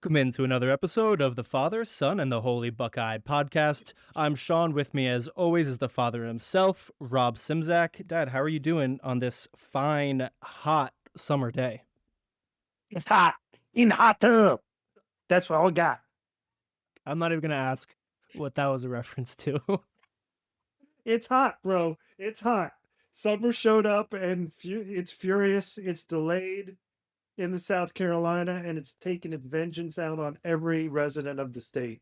Welcome into another episode of the Father, Son, and the Holy Buckeye podcast. I'm Sean. With me, as always, is the Father himself, Rob Simzak. Dad, how are you doing on this fine, hot summer day? It's hot in the hot tub. That's what I got. I'm not even going to ask what that was a reference to. It's hot, bro. It's hot. Summer showed up and it's furious. It's delayed in the South Carolina and it's taking its vengeance out on every resident of the state.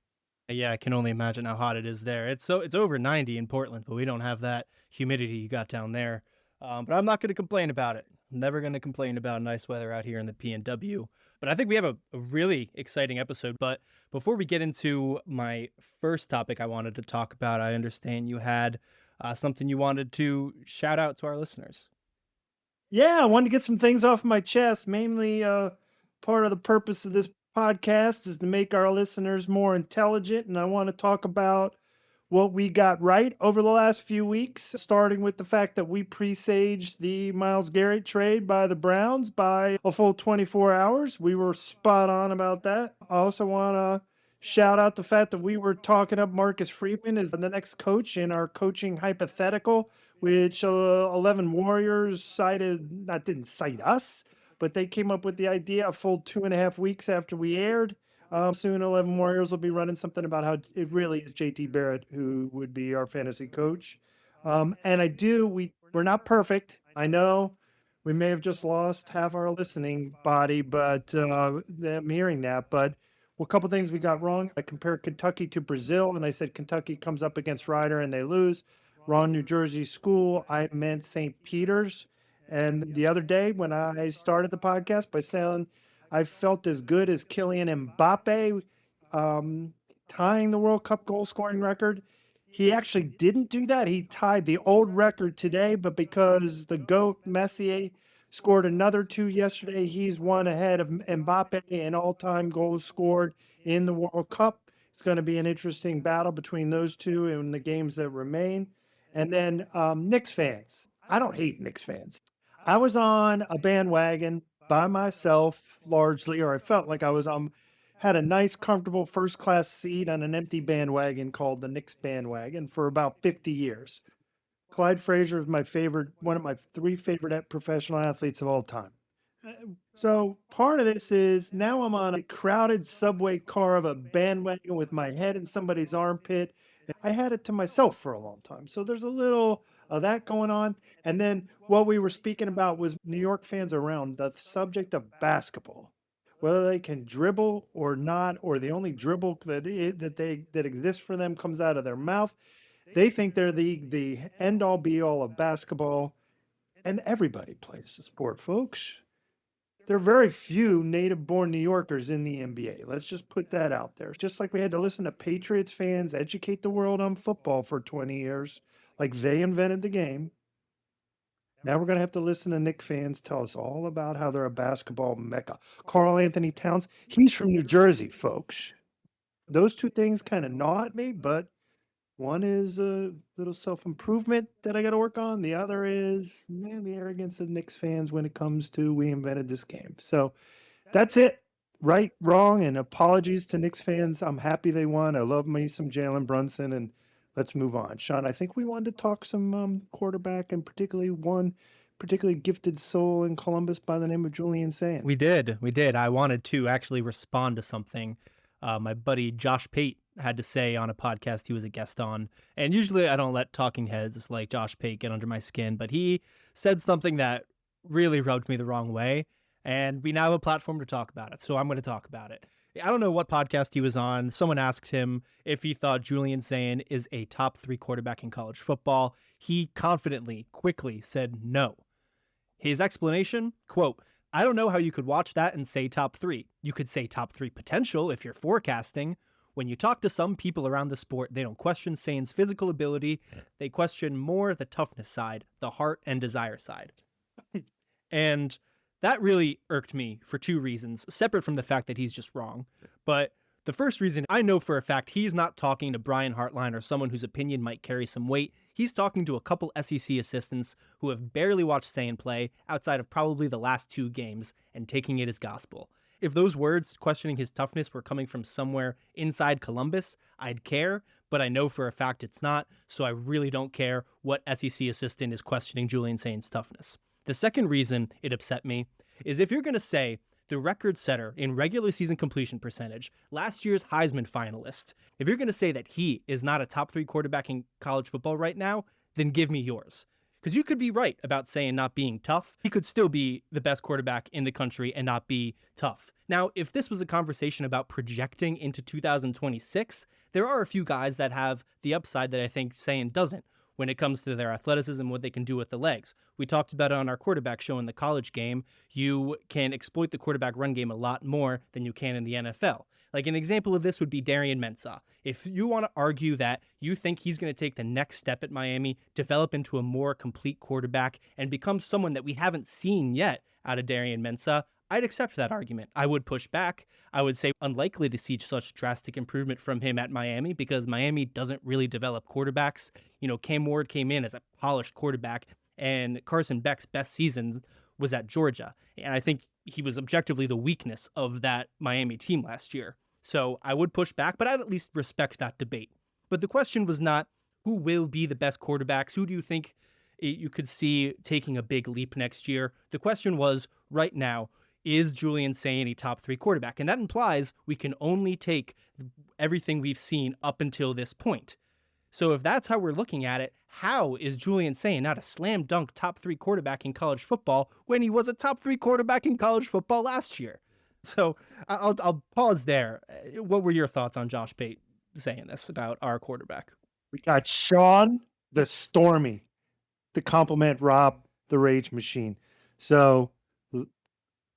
Yeah, I can only imagine how hot it is there. It's over 90 in Portland, but we don't have that humidity you got down there. But I'm not going to complain about it. I'm never going to complain about nice weather out here in the PNW. But I think we have a really exciting episode. But before we get into my first topic I wanted to talk about, I understand you had something you wanted to shout out to our listeners. Yeah, I wanted to get some things off my chest. Mainly, part of the purpose of this podcast is to make our listeners more intelligent. And I want to talk about what we got right over the last few weeks, starting with the fact that we presaged the Myles Garrett trade by the Browns by a full 24 hours. We were spot on about that. I also want to shout out the fact that we were talking up Marcus Freeman as the next coach in our coaching hypothetical, which 11 Warriors didn't cite us, but they came up with the idea a full 2.5 weeks after we aired. Soon 11 Warriors will be running something about how it really is JT Barrett who would be our fantasy coach. And we're not perfect. I know we may have just lost half our listening body, but I'm hearing that. But a couple things we got wrong. I compared Kentucky to Brazil, and I said Kentucky comes up against Ryder and they lose. Wrong New Jersey school. I meant St. Peter's. And the other day when I started the podcast by saying I felt as good as Kylian Mbappe tying the World Cup goal scoring record. He actually didn't do that. He tied the old record today, but because the GOAT Messi scored another 2 yesterday, he's one ahead of Mbappe in all-time goals scored in the World Cup. It's going to be an interesting battle between those two in the games that remain. And then Knicks fans. I don't hate Knicks fans. I was on a bandwagon by myself largely, or I felt like I was had a nice, comfortable first-class seat on an empty bandwagon called the Knicks bandwagon for about 50 years. Clyde Frazier is one of my 3 favorite professional athletes of all time. So part of this is now I'm on a crowded subway car of a bandwagon with my head in somebody's armpit. I had it to myself for a long time. So there's a little of that going on. And then what we were speaking about was New York fans around the subject of basketball, whether they can dribble or not, or the only dribble that exists for them comes out of their mouth. They think they're the end all be all of basketball, and everybody plays the sport, folks. There are very few native-born New Yorkers in the NBA. Let's just put that out there. Just like we had to listen to Patriots fans educate the world on football for 20 years, like they invented the game. Now we're going to have to listen to Knicks fans tell us all about how they're a basketball mecca. Karl Anthony Towns, he's from New Jersey, folks. Those two things kind of gnaw at me, but one is a little self-improvement that I got to work on. The other is, man, the arrogance of Knicks fans when it comes to we invented this game. So that's it. Right, wrong, and apologies to Knicks fans. I'm happy they won. I love me some Jalen Brunson, and let's move on. Sean, I think we wanted to talk some quarterback and particularly one particularly gifted soul in Columbus by the name of Julian Sayin. We did. I wanted to actually respond to something my buddy Josh Pate had to say on a podcast he was a guest on. And usually I don't let talking heads like Josh Pate get under my skin, but he said something that really rubbed me the wrong way. And we now have a platform to talk about it. So I'm going to talk about it. I don't know what podcast he was on. Someone asked him if he thought Julian Sayin is a top 3 quarterback in college football. He confidently, quickly said no. His explanation, quote, "I don't know how you could watch that and say top 3. You could say top 3 potential if you're forecasting. When you talk to some people around the sport, they don't question Sayin's physical ability. They question more the toughness side, the heart and desire side." And that really irked me for 2 reasons, separate from the fact that he's just wrong. But the first reason, I know for a fact he's not talking to Brian Hartline or someone whose opinion might carry some weight. He's talking to a couple SEC assistants who have barely watched Sayin play outside of probably the last 2 games and taking it as gospel. If those words questioning his toughness were coming from somewhere inside Columbus, I'd care, but I know for a fact it's not, so I really don't care what SEC assistant is questioning Julian Sayin's toughness. The second reason it upset me is if you're going to say the record setter in regular season completion percentage, last year's Heisman finalist, if you're going to say that he is not a top 3 quarterback in college football right now, then give me yours. Because you could be right about Sayin not being tough. He could still be the best quarterback in the country and not be tough. Now, if this was a conversation about projecting into 2026, there are a few guys that have the upside that I think Sayin doesn't when it comes to their athleticism and what they can do with the legs. We talked about it on our quarterback show in the college game. You can exploit the quarterback run game a lot more than you can in the NFL. Like an example of this would be Darian Mensah. If you want to argue that you think he's going to take the next step at Miami, develop into a more complete quarterback, and become someone that we haven't seen yet out of Darian Mensah, I'd accept that argument. I would push back. I would say unlikely to see such drastic improvement from him at Miami because Miami doesn't really develop quarterbacks. You know, Cam Ward came in as a polished quarterback, and Carson Beck's best season was at Georgia. And I think he was objectively the weakness of that Miami team last year. So I would push back, but I'd at least respect that debate. But the question was not who will be the best quarterbacks? Who do you think you could see taking a big leap next year? The question was right now, is Julian Sayin a top 3 quarterback? And that implies we can only take everything we've seen up until this point. So if that's how we're looking at it, how is Julian Sayin not a slam dunk top 3 quarterback in college football when he was a top 3 quarterback in college football last year? So I'll pause there. What were your thoughts on Josh Pate saying this about our quarterback? We got Sean the Stormy to compliment Rob the Rage Machine. So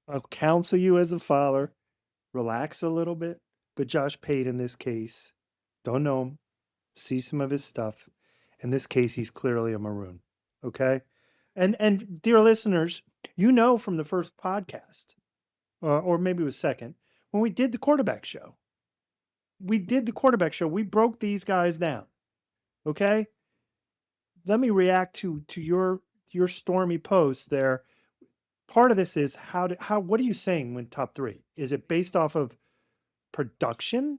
I'll counsel you as a father, relax a little bit. But Josh Pate in this case, don't know him, see some of his stuff. In this case, he's clearly a maroon. Okay? And dear listeners, you know from the first podcast, or maybe it was second, when we did the quarterback show. We broke these guys down. Okay? Let me react to your stormy post there. Part of this is what are you saying when top 3? Is it based off of production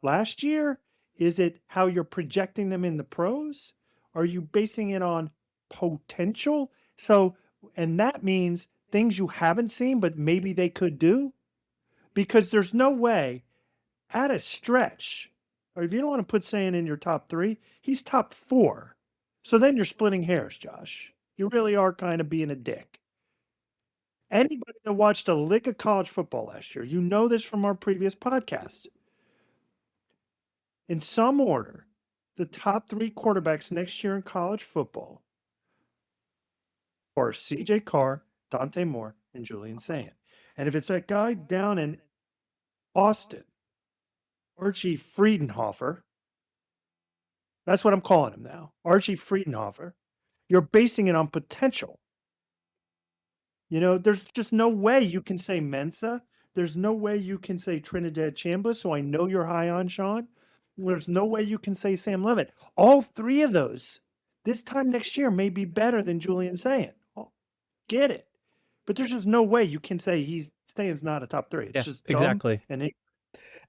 last year? Is it how you're projecting them in the pros? Are you basing it on potential? So, and that means things you haven't seen, but maybe they could do? Because there's no way at a stretch, or if you don't want to put Sayin in your top 3, he's top 4. So then you're splitting hairs, Josh. You really are kind of being a dick. Anybody that watched a lick of college football last year, you know this from our previous podcast. In some order, the top 3 quarterbacks next year in college football are C.J. Carr, Dante Moore, and Julian Sayin. And if it's that guy down in Austin, Archie Friedenhofer, that's what I'm calling him now, Archie Friedenhofer, you're basing it on potential. You know, there's just no way you can say Mensah. There's no way you can say Trinidad Chambliss, so I know you're high on, Sean. There's no way you can say Sam Levitt. All 3 of those, this time next year, may be better than Julian Sayin. Oh, get it. But there's just no way you can say Sayin's not a top 3. It's just dumb. Exactly.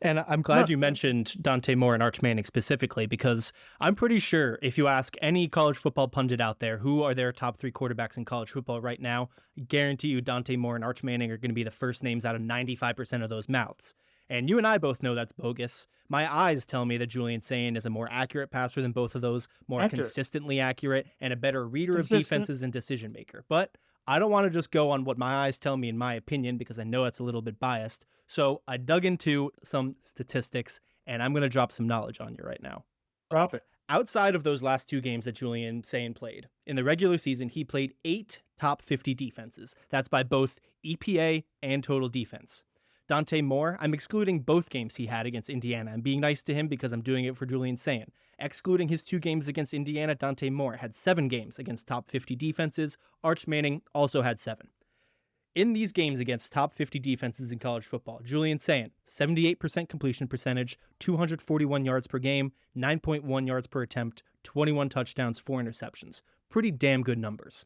And I'm glad you mentioned Dante Moore and Arch Manning specifically, because I'm pretty sure if you ask any college football pundit out there who are their top 3 quarterbacks in college football right now, I guarantee you Dante Moore and Arch Manning are going to be the first names out of 95% of those mouths. And you and I both know that's bogus. My eyes tell me that Julian Sayin is a more accurate passer than both of those, more consistently accurate, and a better reader of defenses and decision maker. But I don't want to just go on what my eyes tell me in my opinion, because I know it's a little bit biased. So I dug into some statistics, and I'm going to drop some knowledge on you right now. Drop it. Outside of those last 2 games that Julian Sayin played, in the regular season, he played 8 top 50 defenses. That's by both EPA and total defense. Dante Moore, I'm excluding both games he had against Indiana. I'm being nice to him because I'm doing it for Julian Sayin. Excluding his 2 games against Indiana, Dante Moore had 7 games against top 50 defenses. Arch Manning also had 7. In these games against top 50 defenses in college football, Julian Sayin, 78% completion percentage, 241 yards per game, 9.1 yards per attempt, 21 touchdowns, 4 interceptions. Pretty damn good numbers.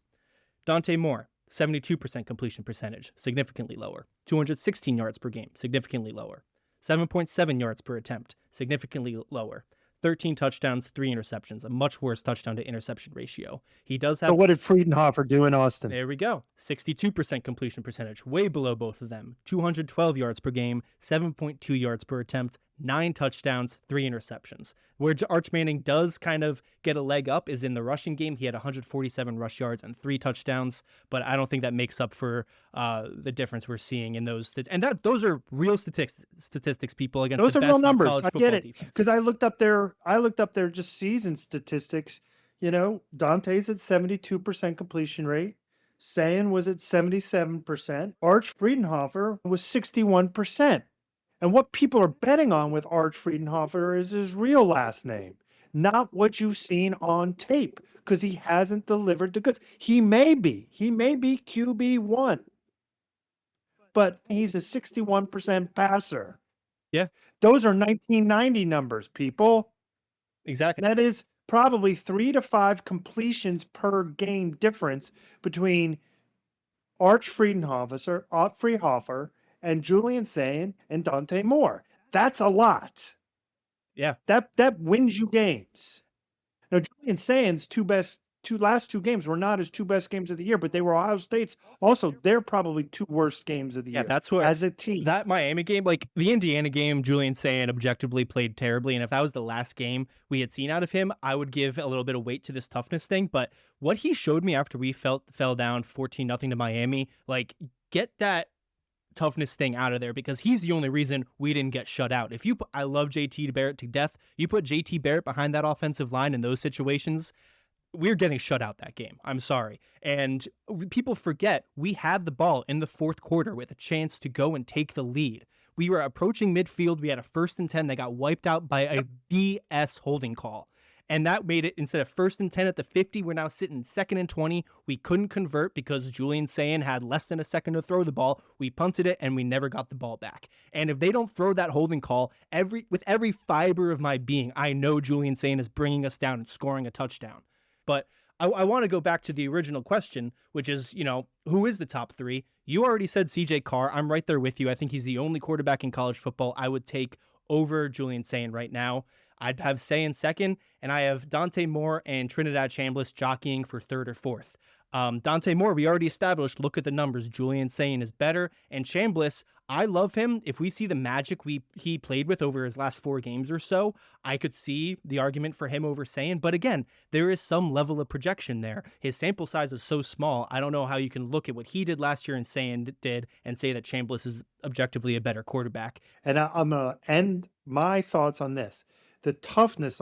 Dante Moore, 72% completion percentage, significantly lower. 216 yards per game, significantly lower. 7.7 yards per attempt, significantly lower. 13 touchdowns, 3 interceptions, a much worse touchdown to interception ratio. He does have... So what did Friedenhofer do in Austin? There we go. 62% completion percentage, way below both of them. 212 yards per game, 7.2 yards per attempt, 9 touchdowns, 3 interceptions. Where Arch Manning does kind of get a leg up is in the rushing game. He had 147 rush yards and 3 touchdowns, but I don't think that makes up for the difference we're seeing in those. And those are real statistics, people, against those the are best real numbers. college I football get it, defense. because I looked up their just season statistics. You know, Dante's at 72% completion rate. Sayin was at 77%. Arch Friedenhofer was 61%. And what people are betting on with Arch Friedenhofer is his real last name, not what you've seen on tape, because he hasn't delivered the goods. He may be QB1, but he's a 61% passer. Yeah. Those are 1990 numbers, people. Exactly. That is probably 3 to 5 completions per game difference between Arch Friedenhofer and Julian Sayin and Dante Moore. That's a lot. Yeah. That wins you games. Now, Julian Sayin's last two games were not his 2 best games of the year, but they were Ohio State's. Also, they're probably 2 worst games of the year. That's what, as a team. That Miami game, like the Indiana game, Julian Sayin objectively played terribly. And if that was the last game we had seen out of him, I would give a little bit of weight to this toughness thing. But what he showed me after we fell down 14-0 to Miami, like, get that toughness thing out of there, because he's the only reason we didn't get shut out. I love JT Barrett to death. You put JT Barrett behind that offensive line in those situations, we're getting shut out that game. I'm sorry. And people forget we had the ball in the 4th quarter with a chance to go and take the lead. We were approaching midfield. We had a 1st and 10 that got wiped out by a BS holding call. And that made it, instead of 1st and 10 at the 50, we're now sitting 2nd and 20. We couldn't convert because Julian Sayin had less than a second to throw the ball. We punted it and we never got the ball back. And if they don't throw that holding call, with every fiber of my being, I know Julian Sayin is bringing us down and scoring a touchdown. But I want to go back to the original question, which is, who is the top 3? You already said CJ Carr. I'm right there with you. I think he's the only quarterback in college football I would take over Julian Sayin right now. I'd have Sayin second, and I have Dante Moore and Trinidad Chambliss jockeying for 3rd or 4th. Dante Moore, we already established, look at the numbers. Julian Sayin is better. And Chambliss, I love him. If we see the magic he played with over his last 4 games or so, I could see the argument for him over Sayin. But again, there is some level of projection there. His sample size is so small, I don't know how you can look at what he did last year and Sayin did and say that Chambliss is objectively a better quarterback. And I'm going to end my thoughts on this. The toughness.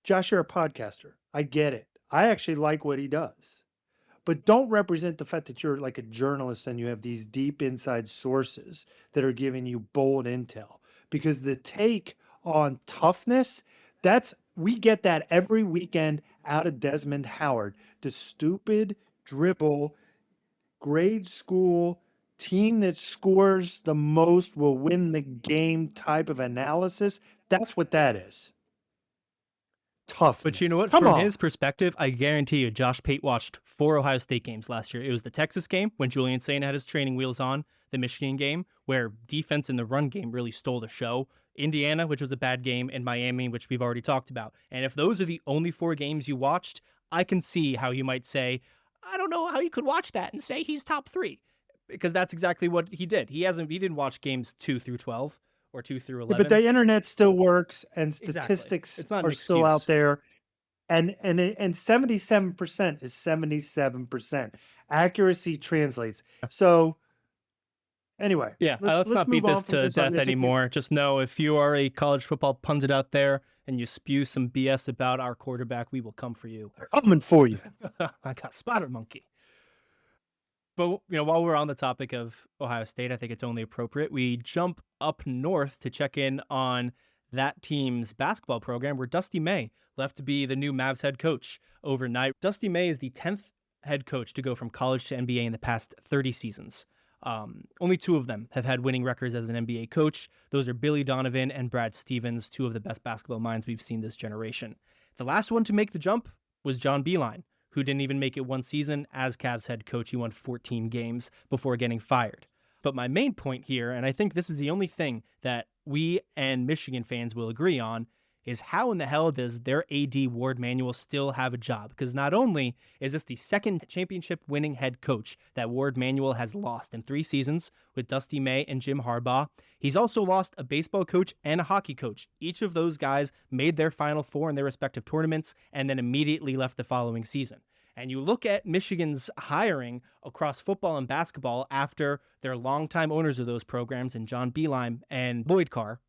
Josh, you're a podcaster. I get it. I actually like what he does. But don't represent the fact that you're like a journalist and you have these deep inside sources that are giving you bold intel. Because the take on toughness, we get that every weekend out of Desmond Howard. The stupid dribble, grade school, team that scores the most will win the game type of analysis. That's what that is. Toughness. But you know what? From his perspective, I guarantee you, Josh Pate watched 4 Ohio State games last year. It was the Texas game when Julian Sayin had his training wheels on, the Michigan game where defense in the run game really stole the show, Indiana, which was a bad game, and Miami, which we've already talked about. And if those are the only 4 games you watched, I can see how you might say, I don't know how you could watch that and say he's top 3. Because that's exactly what he did. He didn't watch games 2 through 12 or 2 through 11. Yeah, but the internet still works, and statistics are still out there. And 77% is 77%. Accuracy translates. So anyway, let's not beat this to death anymore. Just know, if you are a college football pundit out there and you spew some BS about our quarterback, we will come for you. They're coming for you. I got spider monkey. But, while we're on the topic of Ohio State, I think it's only appropriate we jump up north to check in on that team's basketball program, where Dusty May left to be the new Mavs head coach overnight. Dusty May is the 10th head coach to go from college to NBA in the past 30 seasons. Only 2 of them have had winning records as an NBA coach. Those are Billy Donovan and Brad Stevens, 2 of the best basketball minds we've seen this generation. The last one to make the jump was John Beilein, who didn't even make it one season as Cavs head coach. He won 14 games before getting fired. But my main point here, and I think this is the only thing that we and Michigan fans will agree on, is how in the hell does their AD Warde Manuel still have a job? Because not only is this the second championship winning head coach that Warde Manuel has lost in 3 seasons with Dusty May and Jim Harbaugh, he's also lost a baseball coach and a hockey coach. Each of those guys made their Final Four in their respective tournaments and then immediately left the following season. And you look at Michigan's hiring across football and basketball after their longtime owners of those programs, and John Beilein and Lloyd Carr,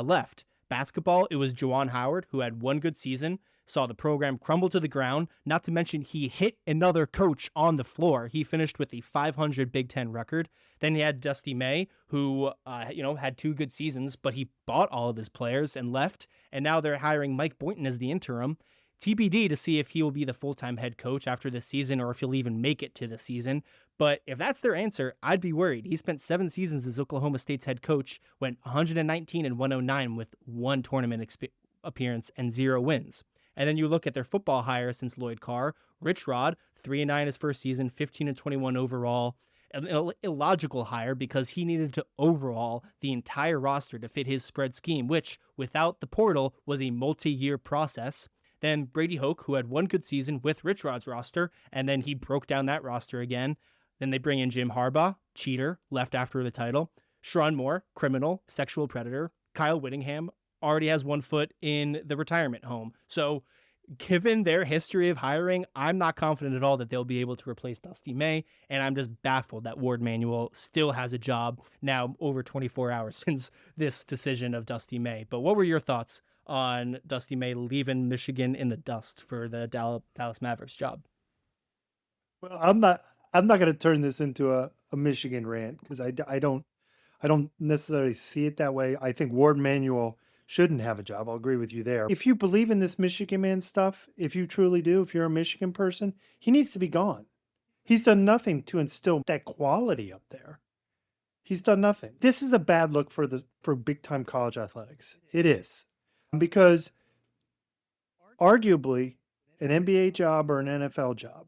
left. Basketball, it was Juwan Howard, who had one good season, saw the program crumble to the ground, not to mention he hit another coach on the floor. He finished with a 500 Big Ten record. Then he had Dusty May, who, had 2 good seasons, but he bought all of his players and left. And now they're hiring Mike Boynton as the interim. TBD to see if he will be the full-time head coach after this season or if he'll even make it to the season. But if that's their answer, I'd be worried. He spent 7 seasons as Oklahoma State's head coach, went 119 and 109 with 1 tournament appearance and 0 wins. And then you look at their football hire since Lloyd Carr, Rich Rod, 3-9 his first season, 15 and 21 overall. An illogical hire because he needed to overhaul the entire roster to fit his spread scheme, which, without the portal, was a multi-year process. Then Brady Hoke, who had 1 good season with Rich Rod's roster, and then he broke down that roster again. Then they bring in Jim Harbaugh, cheater, left after the title. Sharon Moore, criminal, sexual predator. Kyle Whittingham already has 1 foot in the retirement home. So given their history of hiring, I'm not confident at all that they'll be able to replace Dusty May, and I'm just baffled that Warde Manuel still has a job now over 24 hours since this decision of Dusty May. But what were your thoughts on Dusty May leaving Michigan in the dust for the Dallas Mavericks job? Well, I'm not going to turn this into a Michigan rant because I don't necessarily see it that way. I think Warde Manuel shouldn't have a job. I'll agree with you there. If you believe in this Michigan man stuff, if you truly do, if you're a Michigan person, he needs to be gone. He's done nothing to instill that quality up there. He's done nothing. This is a bad look for big time college athletics. It is. Because arguably an NBA job or an NFL job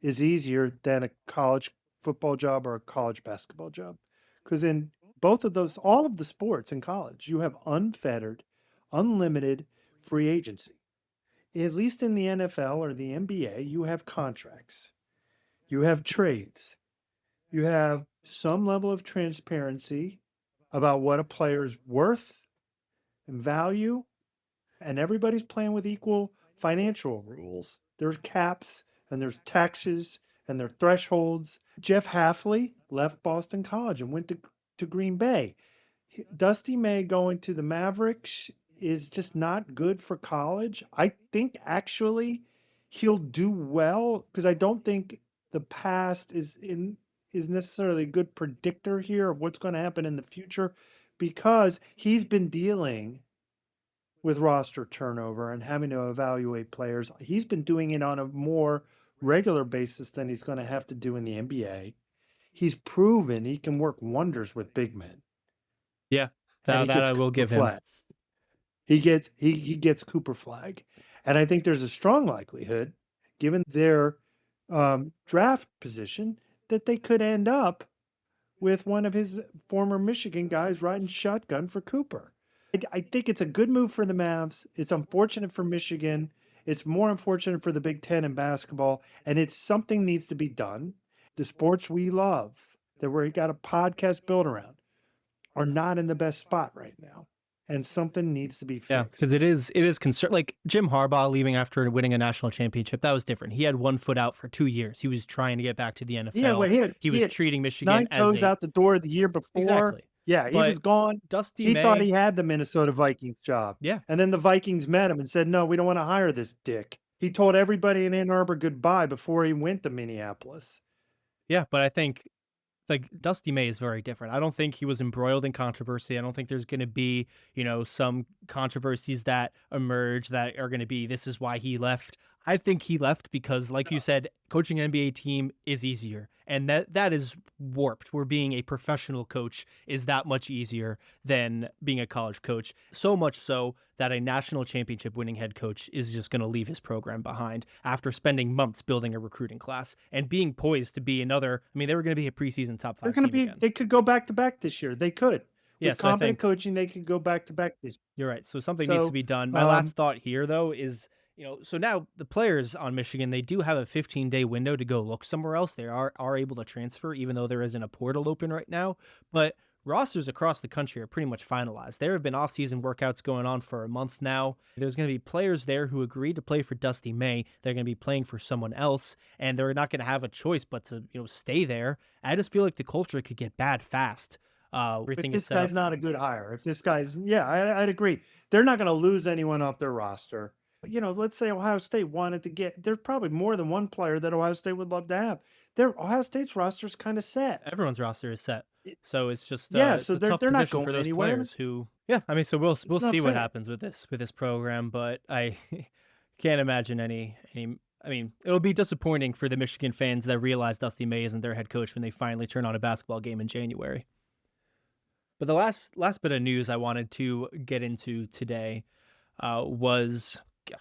is easier than a college football job or a college basketball job. Because in both of those, all of the sports in college, you have unfettered, unlimited free agency. At least in the NFL or the NBA, you have contracts. You have trades. You have some level of transparency about what a player's worth and value, and everybody's playing with equal financial rules. There's caps and there's taxes and there are thresholds. Jeff Hafley left Boston College and went to Green Bay. Dusty May going to the Mavericks is just not good for college. I think actually he'll do well because I don't think the past is necessarily a good predictor here of what's going to happen in the future, because he's been dealing with roster turnover and having to evaluate players. He's been doing it on a more regular basis than he's going to have to do in the NBA. He's proven he can work wonders with big men. Yeah, that I will give him. He gets Cooper Flag. And I think there's a strong likelihood, given their draft position, that they could end up with one of his former Michigan guys riding shotgun for Cooper. I think it's a good move for the Mavs. It's unfortunate for Michigan. It's more unfortunate for the Big Ten in basketball. And it's something needs to be done. The sports we love, that we got a podcast built around, are not in the best spot right now. And something needs to be fixed. Yeah, because it is concern. Like Jim Harbaugh leaving after winning a national championship, that was different. He had 1 foot out for 2 years. He was trying to get back to the NFL. Yeah, well, he was treating Michigan 9 toes out the door the year before. Exactly. Yeah, he was gone. Dusty May thought he had the Minnesota Vikings job. Yeah. And then the Vikings met him and said, no, we don't want to hire this dick. He told everybody in Ann Arbor goodbye before he went to Minneapolis. Yeah, but I think like Dusty May is very different. I don't think he was embroiled in controversy. I don't think there's going to be, some controversies that emerge that are going to be, this is why he left. I think he left because, like you said, coaching an NBA team is easier, and that is warped. Where being a professional coach is that much easier than being a college coach. So much so that a national championship winning head coach is just going to leave his program behind after spending months building a recruiting class and being poised to be another. I mean, they were going to be a preseason top They're 5 going to team be. again. They could go back to back this year. They could. Yeah, With so I competent think coaching, they could go back to back this. you're right. So something needs to So, be done. My um, last thought here, though, is so now the players on Michigan, they do have a 15-day window to go look somewhere else. They are able to transfer, even though there isn't a portal open right now. But rosters across the country are pretty much finalized. There have been off-season workouts going on for a month now. There's going to be players there who agreed to play for Dusty May. They're going to be playing for someone else, and they're not going to have a choice but to stay there. I just feel like the culture could get bad fast. if Everything is this set up. guy's not a good hire, if this guy's, yeah, I'd agree. They're not going to lose anyone off their roster. Let's say Ohio State wanted to get, there's probably more than one player that Ohio State would love to have. Ohio State's roster is kind of set. Everyone's roster is set. So it's just Yeah, it's so a tough they're not position for going those anywhere. players who I mean, so we'll not see what fair. happens with this program, but I can't imagine any I mean, it'll be disappointing for the Michigan fans that realize Dusty May isn't their head coach when they finally turn on a basketball game in January. But the last bit of news I wanted to get into today was,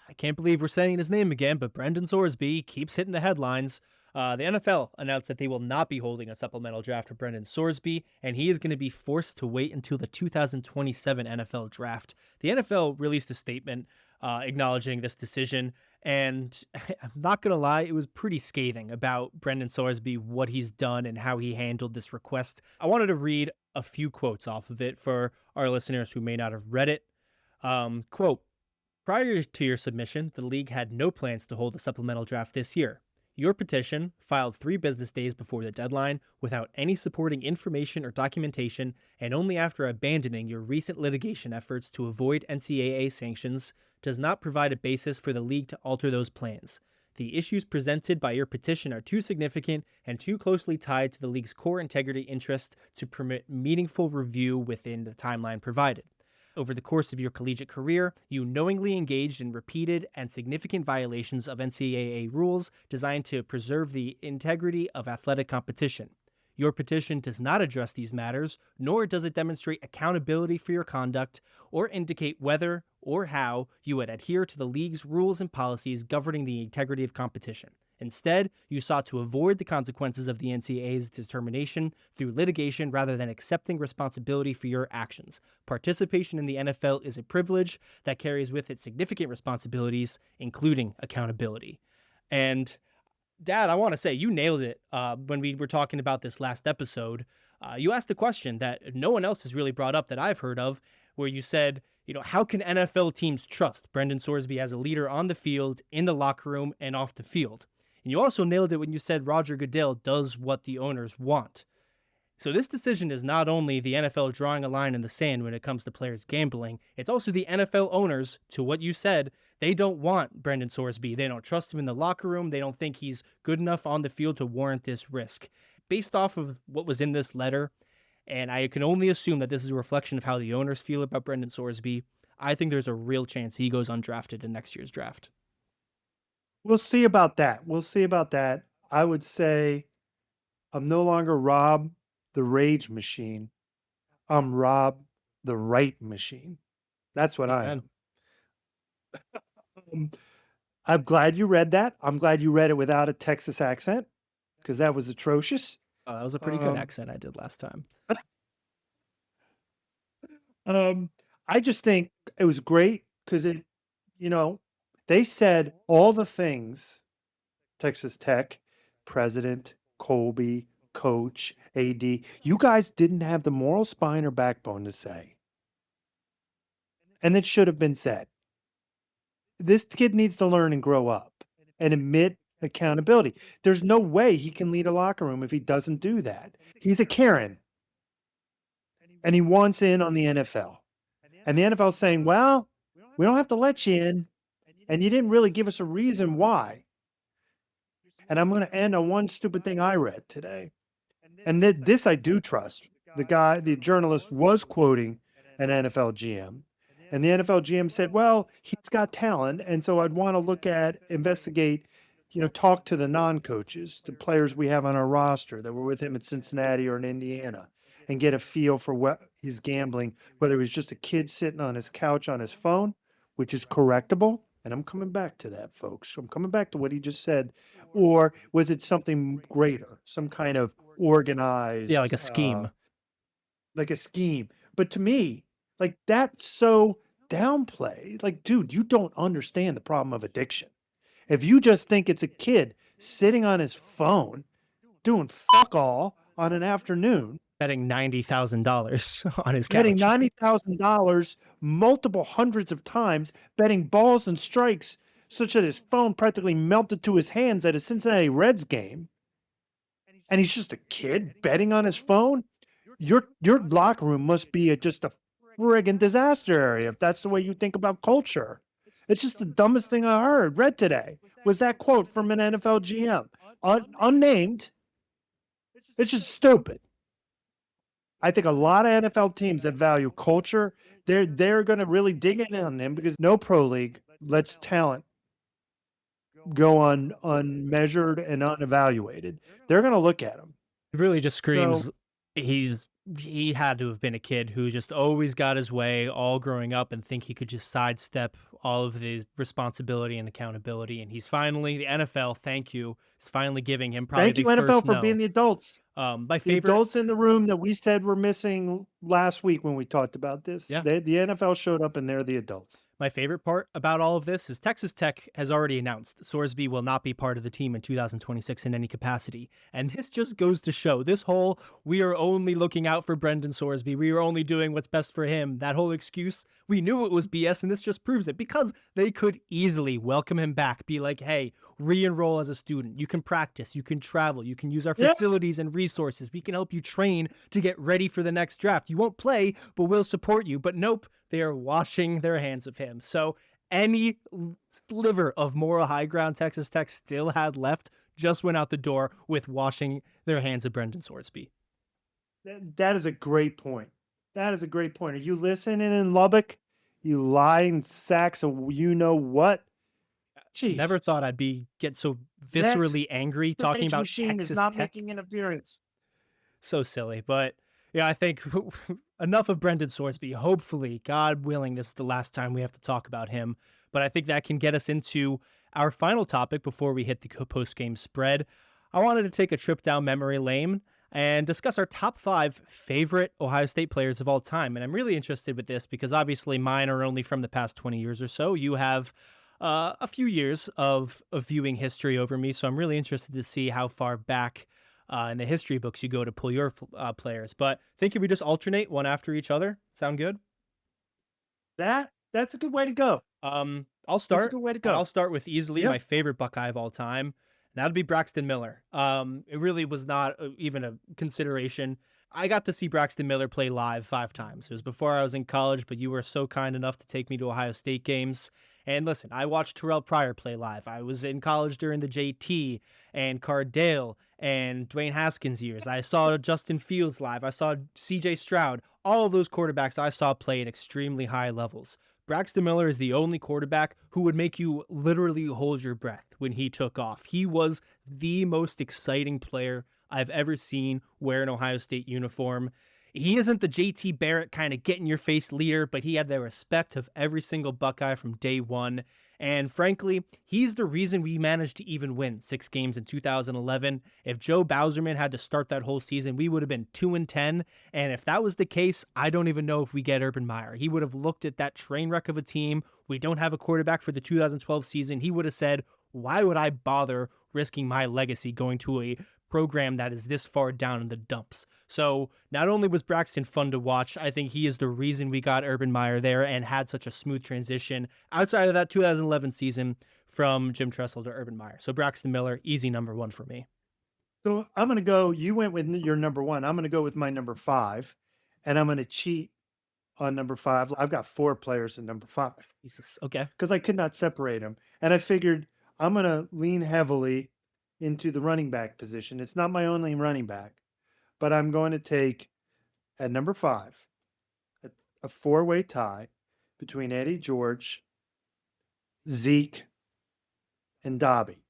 I can't believe we're saying his name again, but Brendan Sorsby keeps hitting the headlines. The NFL announced that they will not be holding a supplemental draft for Brendan Sorsby, and he is going to be forced to wait until the 2027 NFL draft. The NFL released a statement acknowledging this decision, and I'm not going to lie, it was pretty scathing about Brendan Sorsby, what he's done, and how he handled this request. I wanted to read a few quotes off of it for our listeners who may not have read it. Quote, "Prior to your submission, the league had no plans to hold a supplemental draft this year. Your petition, filed 3 business days before the deadline, without any supporting information or documentation, and only after abandoning your recent litigation efforts to avoid NCAA sanctions, does not provide a basis for the league to alter those plans. The issues presented by your petition are too significant and too closely tied to the league's core integrity interest to permit meaningful review within the timeline provided. Over the course of your collegiate career, you knowingly engaged in repeated and significant violations of NCAA rules designed to preserve the integrity of athletic competition. Your petition does not address these matters, nor does it demonstrate accountability for your conduct or indicate whether or how you would adhere to the league's rules and policies governing the integrity of competition. Instead, you sought to avoid the consequences of the NCAA's determination through litigation rather than accepting responsibility for your actions. Participation in the NFL is a privilege that carries with it significant responsibilities, including accountability." And Dad, I want to say you nailed it when we were talking about this last episode. You asked a question that no one else has really brought up that I've heard of, where you said, how can NFL teams trust Brendan Sorsby as a leader on the field, in the locker room, and off the field? And you also nailed it when you said Roger Goodell does what the owners want. So this decision is not only the NFL drawing a line in the sand when it comes to players gambling, it's also the NFL owners, to what you said, they don't want Brendan Sorsby. They don't trust him in the locker room. They don't think he's good enough on the field to warrant this risk. Based off of what was in this letter, and I can only assume that this is a reflection of how the owners feel about Brendan Sorsby, I think there's a real chance he goes undrafted in next year's draft. We'll see about that. We'll see about that. I would say I'm no longer Rob the Rage Machine. I'm Rob the Right Machine. That's what I am. I'm glad you read that. I'm glad you read it without a Texas accent, because that was atrocious. Oh, that was a pretty good accent I did last time. I just think it was great because they said all the things Texas Tech, president, Colby, coach, AD, you guys didn't have the moral spine or backbone to say. And it should have been said. This kid needs to learn and grow up and admit accountability. There's no way he can lead a locker room if he doesn't do that. He's a Karen. And he wants in on the NFL. And the NFL is saying, well, we don't have to let you in. And you didn't really give us a reason why. And I'm going to end on one stupid thing I read today. And this I do trust. The journalist was quoting an NFL GM. And the NFL GM said, well, he's got talent. And so I'd want to investigate, talk to the non-coaches, the players we have on our roster that were with him at Cincinnati or in Indiana, and get a feel for what his gambling, whether it was just a kid sitting on his couch on his phone, which is correctable. And I'm coming back to that, folks. I'm coming back to what he just said. Or was it something greater, some kind of organized, Yeah, like a scheme. like a scheme? But to me, like that's so downplayed. Like, dude, you don't understand the problem of addiction. If you just think it's a kid sitting on his phone doing fuck all on an afternoon, Betting $90,000 on his betting couch. $90,000 multiple hundreds of times, betting balls and strikes such that his phone practically melted to his hands at a Cincinnati Reds game, and he's just a kid betting on his phone, your locker room must be just a friggin' disaster area if that's the way you think about culture. It's just the dumbest thing I read today was that quote from an NFL GM, unnamed. It's just stupid. I think a lot of NFL teams that value culture, they're going to really dig in on them because no pro league lets talent go on unmeasured and unevaluated. They're going to look at them. It really just screams So- he had to have been a kid who just always got his way all growing up and think he could just sidestep all of the responsibility and accountability. And he's finally, the NFL, thank you, is finally giving him probably Thank you, the NFL, first for no. being the adults. My The favorite adults in the room that we said were missing last week when we talked about this. Yeah. The NFL showed up and they're the adults. My favorite part about all of this is Texas Tech has already announced Sorsby will not be part of the team in 2026 in any capacity. And this just goes to show this whole, we are only looking out for Brendan Sorsby, we are only doing what's best for him, that whole excuse, we knew it was BS, and this just proves it, because they could easily welcome him back, be like, hey, re-enroll as a student, you can practice, you can travel, you can use our facilities and resources, we can help you train to get ready for the next draft. You won't play, but we'll support you. But nope, they are washing their hands of him. So any sliver of moral high ground Texas Tech still had left just went out the door with washing their hands of Brendan Sorsby. That is a great point. That is a great point. Are you listening in Lubbock? You lying sacks of you know what? Jeez. Never thought I'd get so viscerally angry talking about machine Texas is not Tech. making interference. So silly, but yeah, I think enough of Brendan Sorsby. Hopefully, God willing, this is the last time we have to talk about him. But I think that can get us into our final topic before we hit the post-game spread. I wanted to take a trip down memory lane and discuss our top 5 favorite Ohio State players of all time. And I'm really interested with this because obviously mine are only from the past 20 years or so. You have a few years of viewing history over me, so I'm really interested to see how far back in the history books you go to pull your players. But think if we just alternate one after each other, sound good? That's a good way to go. I'll start. That's a good way to go. I'll start with easily my favorite Buckeye of all time. And that'd be Braxton Miller. It really was not even a consideration. I got to see Braxton Miller play live 5 times. It was before I was in college, but you were so kind enough to take me to Ohio State games. And listen, I watched Terrell Pryor play live. I was in college during the JT and Cardale and Dwayne Haskins years. I saw Justin Fields live. I saw CJ Stroud. All of those quarterbacks I saw play at extremely high levels. Braxton Miller is the only quarterback who would make you literally hold your breath when he took off. He was the most exciting player I've ever seen wear an Ohio State uniform. He isn't the JT Barrett kind of get-in-your-face leader, but he had the respect of every single Buckeye from day one. And frankly, he's the reason we managed to even win 6 games in 2011. If Joe Bowserman had to start that whole season, we would have been 2-10. And if that was the case, I don't even know if we get Urban Meyer. He would have looked at that train wreck of a team. We don't have a quarterback for the 2012 season. He would have said, why would I bother risking my legacy going to a program that is this far down in the dumps? So not only was Braxton fun to watch, I think he is the reason we got Urban Meyer there and had such a smooth transition outside of that 2011 season from Jim Tressel to Urban Meyer. So Braxton Miller, easy number 1 for me. So I'm going to go, you went with your number 1. I'm going to go with my number 5, and I'm going to cheat on number 5. I've got 4 players in number 5. Jesus. Okay. Because I could not separate them. And I figured I'm going to lean heavily into the running back position. It's not my only running back, but I'm going to take at number 5 a 4-way tie between Eddie George, Zeke, and Dobby.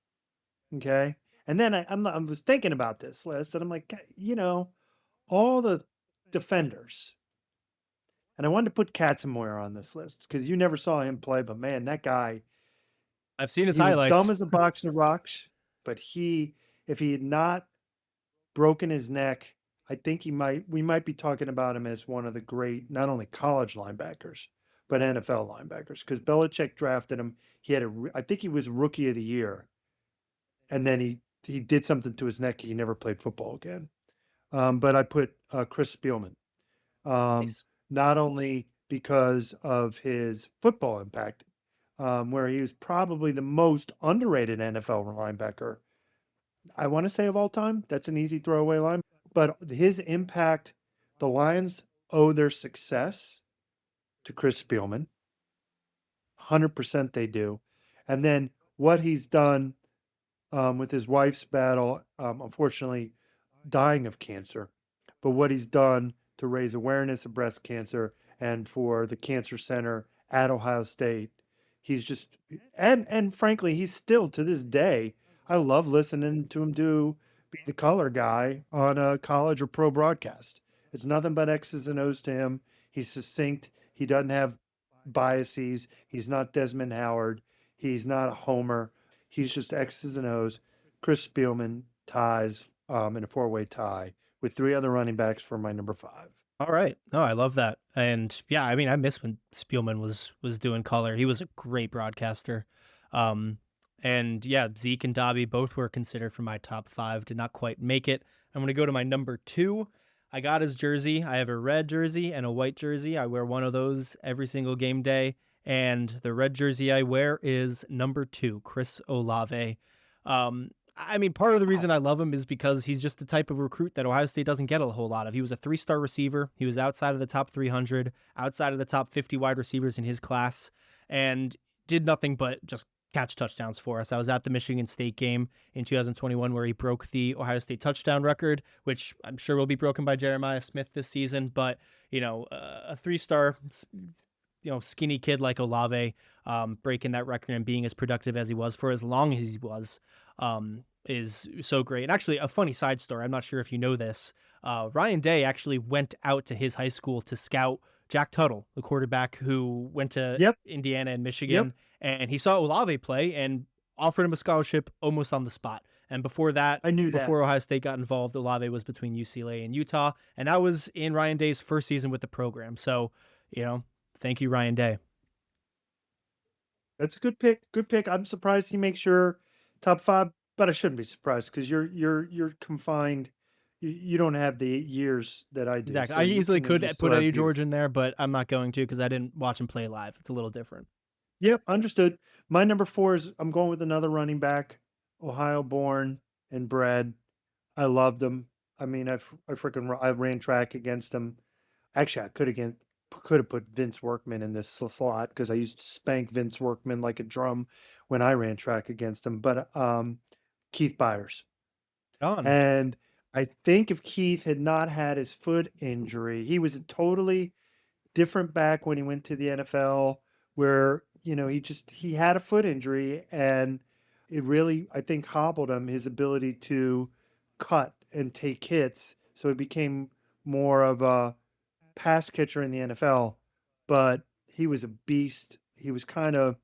Okay. And then I was thinking about this list and I'm like, all the defenders. And I wanted to put Katzenmoyer on this list because you never saw him play, but man, that guy, I've seen his he was dumb highlights. as a box of rocks, but if he had not broken his neck, I think we might be talking about him as one of the great, not only college linebackers, but NFL linebackers. Because Belichick drafted him. I think he was rookie of the year. And then he did something to his neck. He never played football again. But I put Chris Spielman. Nice. Not only because of his football impact, where he was probably the most underrated NFL linebacker, I want to say, of all time. That's an easy throwaway line. But his impact, the Lions owe their success to Chris Spielman. 100% they do. And then what he's done with his wife's battle, unfortunately dying of cancer, but what he's done to raise awareness of breast cancer and for the cancer center at Ohio State. He's just, and frankly, he's still to this day, I love listening to him be the color guy on a college or pro broadcast. It's nothing but X's and O's to him. He's succinct. He doesn't have biases. He's not Desmond Howard. He's not a homer. He's just X's and O's. Chris Spielman ties in a four-way tie with three other running backs for my number 5. All right. No, I love that. And yeah, I mean, I miss when Spielman was doing color. He was a great broadcaster. And yeah, Zeke and Dobby both were considered for my top 5. Did not quite make it. I'm going to go to my number 2. I got his jersey. I have a red jersey and a white jersey. I wear one of those every single game day. And the red jersey I wear is number 2, Chris Olave. I mean, part of the reason I love him is because he's just the type of recruit that Ohio State doesn't get a whole lot of. He was a 3-star receiver. He was outside of the top 300, outside of the top 50 wide receivers in his class, and did nothing but just catch touchdowns for us. I was at the Michigan State game in 2021 where he broke the Ohio State touchdown record, which I'm sure will be broken by Jeremiah Smith this season. But, a 3-star, skinny kid like Olave, breaking that record and being as productive as he was for as long as he was, is so great. And actually, a funny side story, I'm not sure if you know this, Ryan Day actually went out to his high school to scout Jack Tuttle, the quarterback who went to Indiana and Michigan, and he saw Olave play and offered him a scholarship almost on the spot. And before that, before Ohio State got involved, Olave was between UCLA and Utah, and that was in Ryan Day's first season with the program. So, thank you, Ryan Day. That's a good pick. Good pick. I'm surprised he makes your top 5, but I shouldn't be surprised because you're confined. You don't have the years that I do. Exactly. So I easily could put Eddie George years in there, but I'm not going to because I didn't watch him play live. It's a little different. Yep, understood. My number 4 is I'm going with another running back, Ohio born and bred. I loved him. I mean, I ran track against him. Actually, I could have put Vince Workman in this slot because I used to spank Vince Workman like a drum when I ran track against him. But Keith Byers. And I think if Keith had not had his foot injury, he was a totally different back when he went to the NFL where, he had a foot injury and it really, I think, hobbled him, his ability to cut and take hits. So he became more of a pass catcher in the NFL, but he was a beast. He was kind of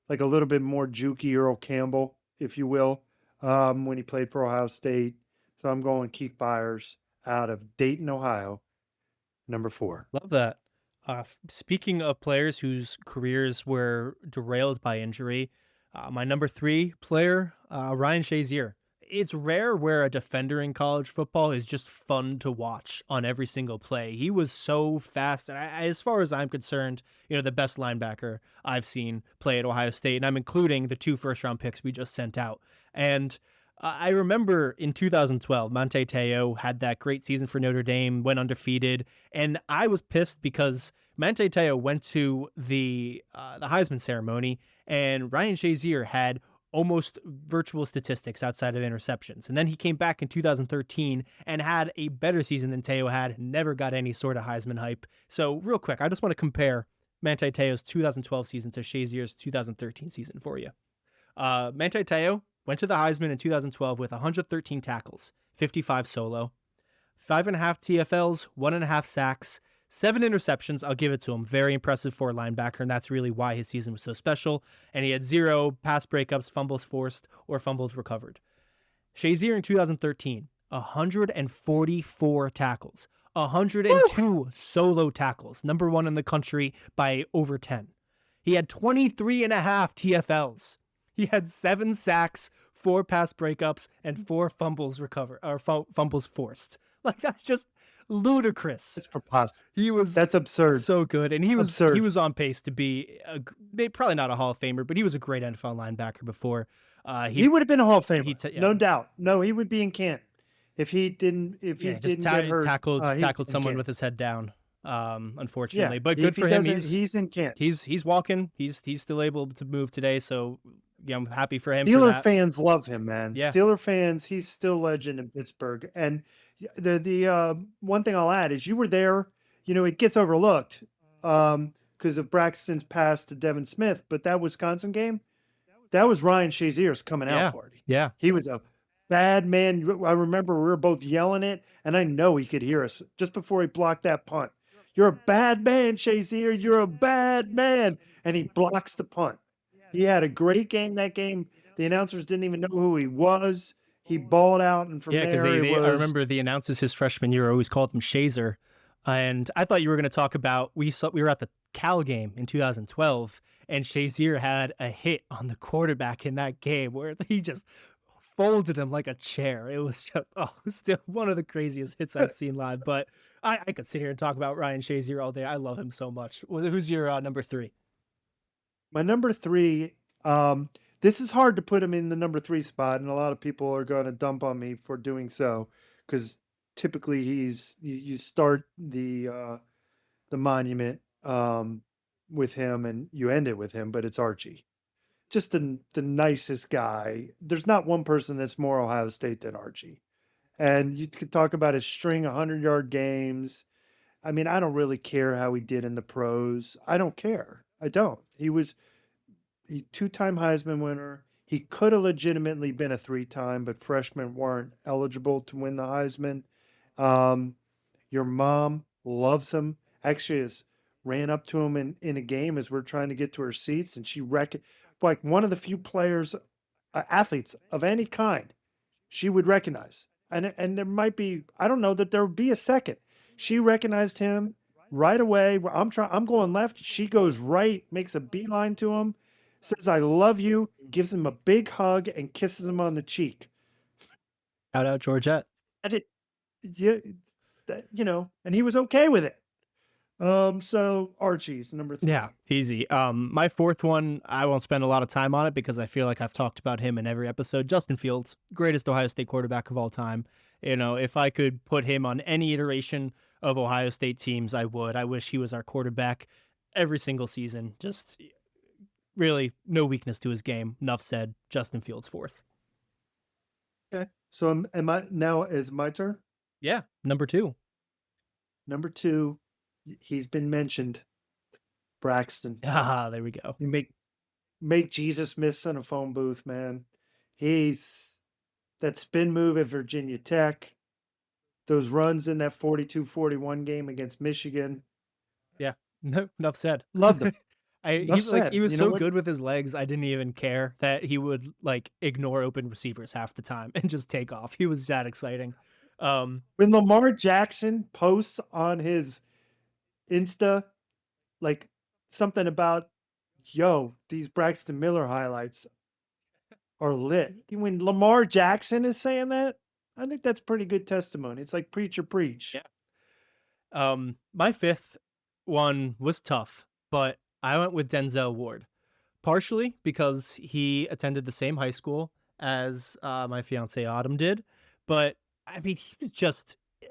like a little bit more jukey Earl Campbell, if you will, when he played for Ohio State. So I'm going Keith Byers out of Dayton, Ohio, number 4. Love that. Speaking of players whose careers were derailed by injury, my number 3 player, Ryan Shazier. It's rare where a defender in college football is just fun to watch on every single play. He was so fast, and as far as I'm concerned, the best linebacker I've seen play at Ohio State, and I'm including the 2 first-round picks we just sent out. And I remember in 2012, Manti Te'o had that great season for Notre Dame, went undefeated, and I was pissed because Manti Te'o went to the Heisman ceremony, and Ryan Shazier had almost virtual statistics outside of interceptions. And then he came back in 2013 and had a better season than Te'o had, never got any sort of Heisman hype. So real quick, I just want to compare Manti Te'o's 2012 season to Shazier's 2013 season for you. Manti Te'o went to the Heisman in 2012 with 113 tackles, 55 solo, 5.5 TFLs, 1.5 sacks, 7 interceptions. I'll give it to him. Very impressive for a linebacker, and that's really why his season was so special. And he had 0 pass breakups, fumbles forced, or fumbles recovered. Shazier in 2013, 144 tackles, 102 solo tackles, number 1 in the country by over 10. He had 23.5 TFLs. He had 7 sacks, 4 pass breakups, and 4 fumbles fumbles forced. Like, that's just ludicrous. It's preposterous. That's absurd. So good, and he was on pace to be probably not a Hall of Famer, but he was a great NFL linebacker before. He would have been a Hall of Famer, no doubt. No, he would be in Canton if he didn't. If he didn't get hurt, tackled someone with his head down. Unfortunately, but good for him. He's in Canton. He's walking. He's still able to move today. So yeah, I'm happy for him. Steeler fans love him, man. Yeah. Steeler fans, he's still legend in Pittsburgh. And the one thing I'll add is you were there. You know, it gets overlooked because of Braxton's pass to Devin Smith, but that Wisconsin game, that was Ryan Shazier's coming out party. Yeah. He was a bad man. I remember we were both yelling it, and I know he could hear us just before he blocked that punt. You're a bad man, Shazier. You're a bad man. And he blocks the punt. He had a great game that game. The announcers didn't even know who he was. He balled out, and from there I remember the announcers his freshman year always called him Shazer. And I thought you were going to talk about, we were at the Cal game in 2012, and Shazier had a hit on the quarterback in that game where he just folded him like a chair. It was just, still one of the craziest hits I've seen live. But I could sit here and talk about Ryan Shazier all day. I love him so much. Who's your number 3? My number 3, this is hard to put him in the number 3 spot, and a lot of people are going to dump on me for doing so, because typically you start the monument with him and you end it with him, but it's Archie. Just the nicest guy. There's not one person that's more Ohio State than Archie. And you could talk about his string 100-yard games. I mean, I don't really care how he did in the pros. I don't care. I don't. He 2-time Heisman winner. He could have legitimately been a 3-time, but freshmen weren't eligible to win the Heisman. Your mom loves him. Actually, ran up to him in a game as we're trying to get to her seats, and she like one of the few players, athletes of any kind, she would recognize. And there might be, I don't know that there would be a second. She recognized him right away. I'm going left. She goes right, makes a beeline to him, says, "I love you," gives him a big hug and kisses him on the cheek. Shout out Georgette. And and he was okay with it. So Archie's number 3. Yeah, easy. My 4th one, I won't spend a lot of time on it because I feel like I've talked about him in every episode. Justin Fields, greatest Ohio State quarterback of all time. You know, if I could put him on any iteration of Ohio State teams, I would. I wish he was our quarterback every single season. Just really no weakness to his game. Enough said. Justin Fields 4th. Okay. So is my turn? Yeah, number 2. Number 2. He's been mentioned. Braxton. There we go. You make Jesus miss in a phone booth, man. He's that spin move at Virginia Tech. Those runs in that 42-41 game against Michigan. Yeah. No, enough said. Loved him. He was so good with his legs, I didn't even care that he would ignore open receivers half the time and just take off. He was that exciting. When Lamar Jackson posts on his Insta, something about, these Braxton Miller highlights are lit. When Lamar Jackson is saying that, I think that's pretty good testimony. It's like preach or preach. Yeah. My 5th one was tough, but I went with Denzel Ward, partially because he attended the same high school as my fiance Autumn did. But I mean,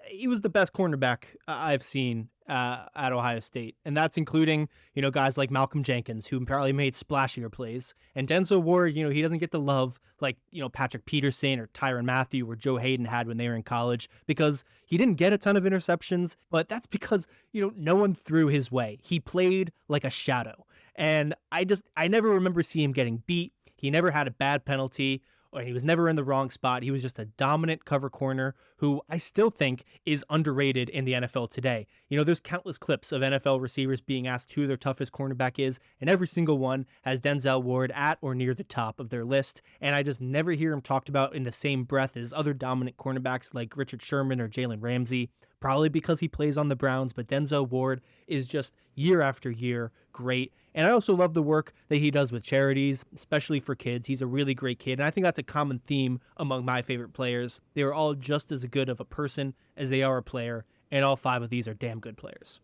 he was the best cornerback I've seen at Ohio State, and that's including, guys like Malcolm Jenkins, who probably made splashier plays, and Denzel Ward. He doesn't get the love like Patrick Peterson or Tyrann Mathieu or Joe Hayden had when they were in college, because he didn't get a ton of interceptions, but that's because no one threw his way. He played like a shadow, and I never remember seeing him getting beat. He never had a bad penalty, or he was never in the wrong spot. He was just a dominant cover corner who I still think is underrated in the NFL today. There's countless clips of NFL receivers being asked who their toughest cornerback is, and every single one has Denzel Ward at or near the top of their list, and I just never hear him talked about in the same breath as other dominant cornerbacks like Richard Sherman or Jalen Ramsey, probably because he plays on the Browns, but Denzel Ward is just year after year great. And I also love the work that he does with charities, especially for kids. He's a really great kid, and I think that's a common theme among my favorite players. They are all just as good of a person as they are a player, and all 5 of these are damn good players.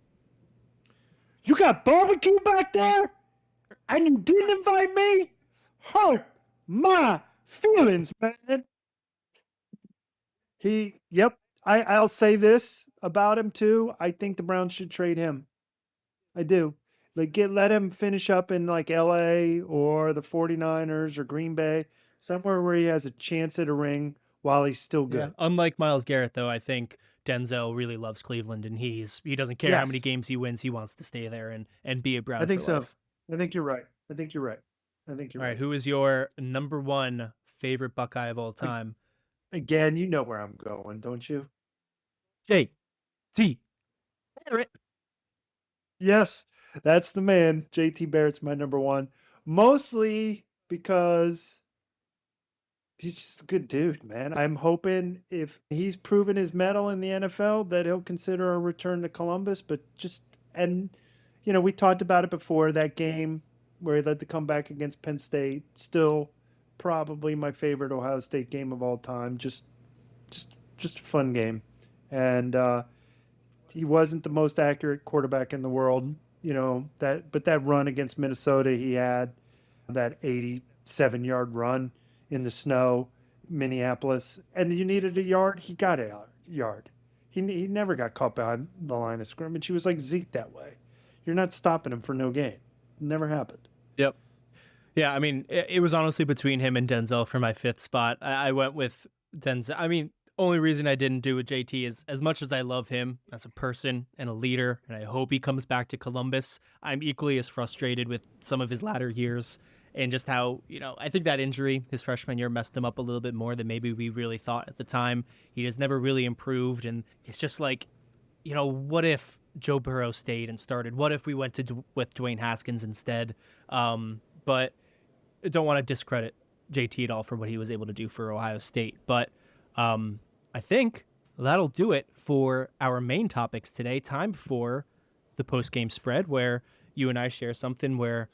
You got barbecue back there? And you didn't invite me? Hurt my feelings, man. I'll say this about him too. I think the Browns should trade him. I do. Let him finish up in like LA or the 49ers or Green Bay, somewhere where he has a chance at a ring while he's still good. Yeah. Unlike Myles Garrett, though, I think Denzel really loves Cleveland, and he doesn't care how many games he wins. He wants to stay there and be a Brown. I think for so. life. I think you're right. All right. Who is your number 1 favorite Buckeye of all time? Again, you know where I'm going, don't you? J.T. Barrett. Yes, that's the man. J.T. Barrett's my number 1. Mostly because he's just a good dude, man. I'm hoping if he's proven his mettle in the NFL that he'll consider a return to Columbus. But we talked about it before, that game where he led the comeback against Penn State. Still probably my favorite Ohio State game of all time. Just a fun game. And he wasn't the most accurate quarterback in the world, but that run against Minnesota he had, that 87-yard run in the snow, Minneapolis, and you needed a yard, he got a yard. He never got caught behind the line of scrimmage. He was like Zeke that way. You're not stopping him for no gain. It never happened. Yep. Yeah, I mean, it was honestly between him and Denzel for my 5th spot. I went with Denzel. I mean, only reason I didn't do with JT is, as much as I love him as a person and a leader, and I hope he comes back to Columbus, I'm equally as frustrated with some of his latter years and just how, I think that injury his freshman year messed him up a little bit more than maybe we really thought at the time. He has never really improved, and it's just like, what if Joe Burrow stayed and started? What if we went with Dwayne Haskins instead? But I don't want to discredit JT at all for what he was able to do for Ohio State. But I think that'll do it for our main topics today. Time for the post-game spread, where you and I share something where,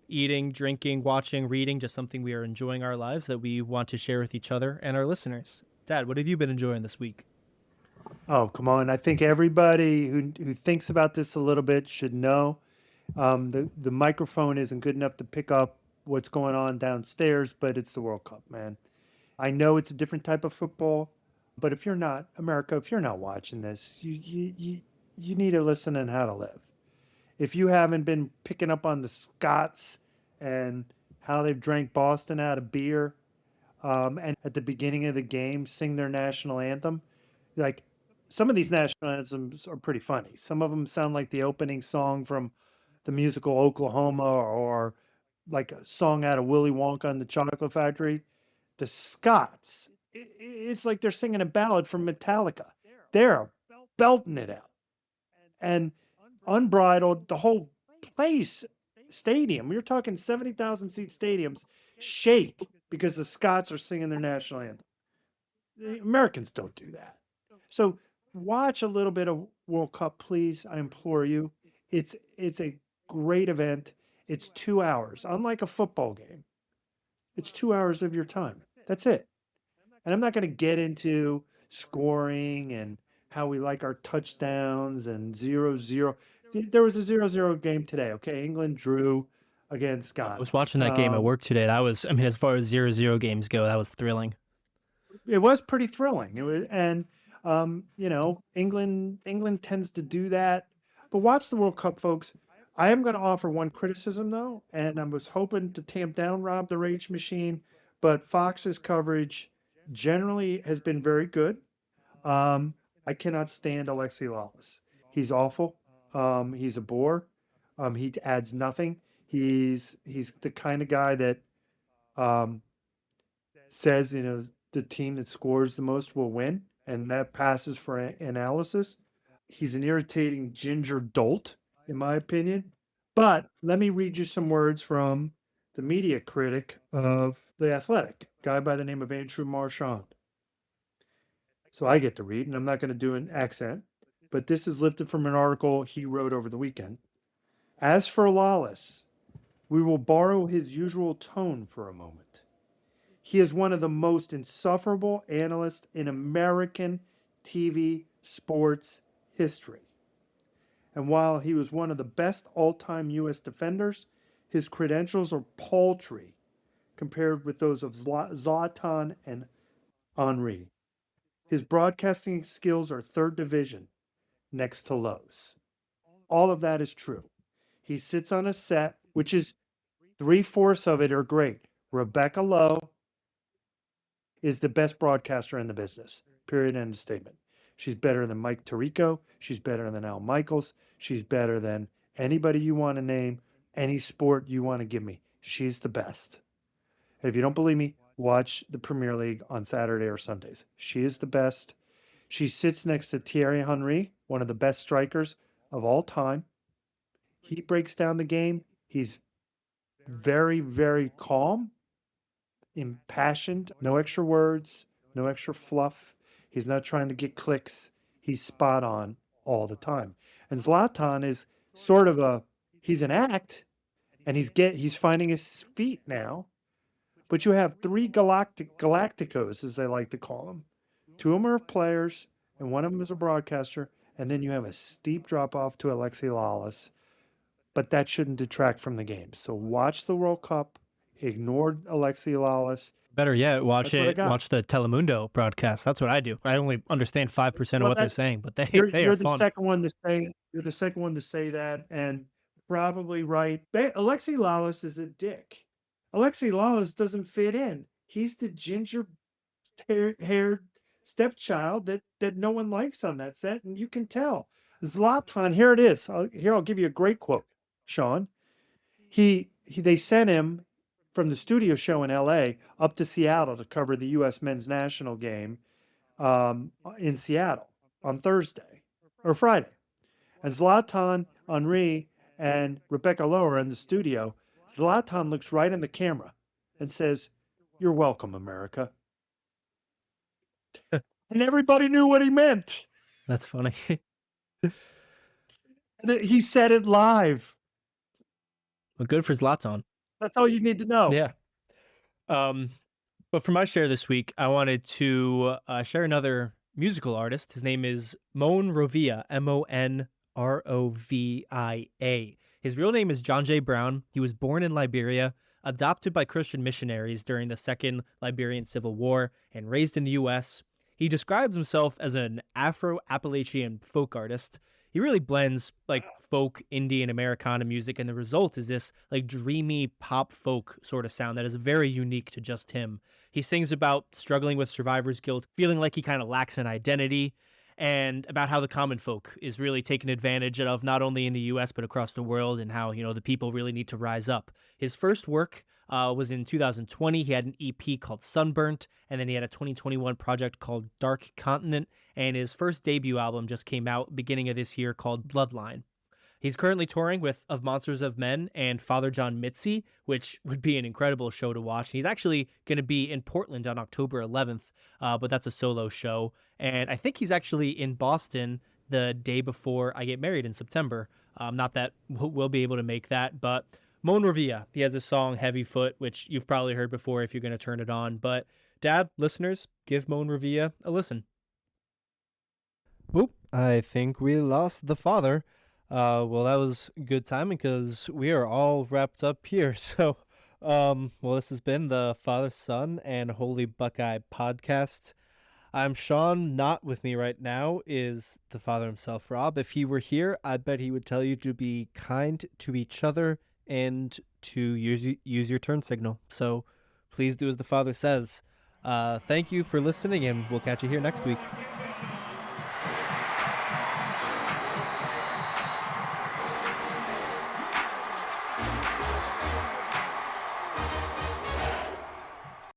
eating, drinking, watching, reading, just something we are enjoying our lives that we want to share with each other and our listeners. Dad, what have you been enjoying this week? Oh, come on. I think everybody who thinks about this a little bit should know the microphone isn't good enough to pick up what's going on downstairs, but it's the World Cup, man. I know it's a different type of football, but if you're not, America, if you're not watching this, you need to listen on how to live. If you haven't been picking up on the Scots and how they've drank Boston out of beer, and at the beginning of the game sing their national anthem, like some of these national anthems are pretty funny. Some of them sound like the opening song from the musical Oklahoma, or like a song out of Willy Wonka and the Chocolate Factory. The Scots, it's like they're singing a ballad from Metallica. They're belting it out. And unbridled, the whole place, stadium, you're talking 70,000 seat stadiums, shake because the Scots are singing their national anthem. The Americans don't do that. So watch a little bit of World Cup, please. I implore you. It's a great event. It's 2 hours, unlike a football game. It's 2 hours of your time. That's it. And I'm not going to get into scoring and how we like our touchdowns and 0-0. There was a 0-0 game today, okay? England drew against Ghana. I was watching that game at work today. That was, as far as 0-0 games go, that was thrilling. It was pretty thrilling. It was, and England tends to do that But watch the World Cup, folks. I am going to offer one criticism, though, and I was hoping to tamp down Rob the Rage Machine, but Fox's coverage generally has been very good. I cannot stand Alexi Lawless. He's awful. He's a bore. He adds nothing. He's the kind of guy that says, the team that scores the most will win, and that passes for analysis. He's an irritating ginger dolt, in my opinion. But let me read you some words from the media critic of The Athletic, a guy by the name of Andrew Marchand. So I get to read, and I'm not going to do an accent, but this is lifted from an article he wrote over the weekend. As for Lawless, we will borrow his usual tone for a moment. He is one of the most insufferable analysts in American TV sports history. And while he was one of the best all-time U.S. defenders, his credentials are paltry compared with those of Zlatan and Henry. His broadcasting skills are third division, next to Lowe's. All of that is true. He sits on a set, which is 3/4 of it are great. Rebecca Lowe is the best broadcaster in the business. Period. End of statement. She's better than Mike Tirico. She's better than Al Michaels. She's better than anybody you want to name, any sport you want to give me. She's the best. And if you don't believe me, watch the Premier League on Saturday or Sundays. She is the best. She sits next to Thierry Henry, one of the best strikers of all time. He breaks down the game. He's very, very calm, impassioned, no extra words, no extra fluff. He's not trying to get clicks. He's spot on all the time. And Zlatan is sort of he's an act, and he's finding his feet now. But you have three Galacticos, as they like to call them. Two of them are players, and one of them is a broadcaster. And then you have a steep drop off to Alexi Lawless. But that shouldn't detract from the game. So watch the World Cup. Ignore Alexi Lawless. Better yet, watch the Telemundo broadcast. That's what I do. I only understand 5% of what they're saying, but they are the fun. second one to say. You're the second one to say that, and probably right. Alexi Lawless is a dick. Alexi Lawless doesn't fit in. He's the ginger-haired stepchild that no one likes on that set, and you can tell. Zlatan, here it is. I'll give you a great quote, Sean. They sent him from the studio show in L.A. up to Seattle to cover the U.S. men's national game in Seattle on Thursday or Friday. And Zlatan, Henry, and Rebecca Lowe are in the studio. Zlatan looks right in the camera and says, "You're welcome, America." And everybody knew what he meant. That's funny. He said it live. Well, good for Zlatan. That's all you need to know. Yeah. But for my share this week, I wanted to share another musical artist. His name is Mon Rovia, Monrovia. His real name is John J. Brown. He was born in Liberia, adopted by Christian missionaries during the Second Liberian Civil War, and raised in the U.S. He describes himself as an Afro-Appalachian folk artist. He really blends like folk, indie, and Americana music, and the result is this like dreamy pop folk sort of sound that is very unique to just him. He sings about struggling with survivor's guilt, feeling like he kind of lacks an identity, and about how the common folk is really taken advantage of, not only in the U.S. but across the world, and how the people really need to rise up. His first work was in 2020. He had an EP called Sunburnt, and then he had a 2021 project called Dark Continent, and his first debut album just came out beginning of this year called Bloodline. He's currently touring with Of Monsters of Men and Father John Mitzi, which would be an incredible show to watch. He's actually going to be in Portland on October 11th, but that's a solo show. And I think he's actually in Boston the day before I get married in September. Not that we'll be able to make that, but Mon Rovia, he has a song, Heavy Foot, which you've probably heard before if you're going to turn it on. But Dad, listeners, give Mon Rovia a listen. Oop, I think we lost the father. Well, that was good timing because we are all wrapped up here. So, well, this has been the Father, Son, and Holy Buckeye podcast. I'm Sean. Not with me right now is the father himself, Rob. If he were here, I bet he would tell you to be kind to each other and to use your turn signal. So please do as the father says. Thank you for listening, and we'll catch you here next week.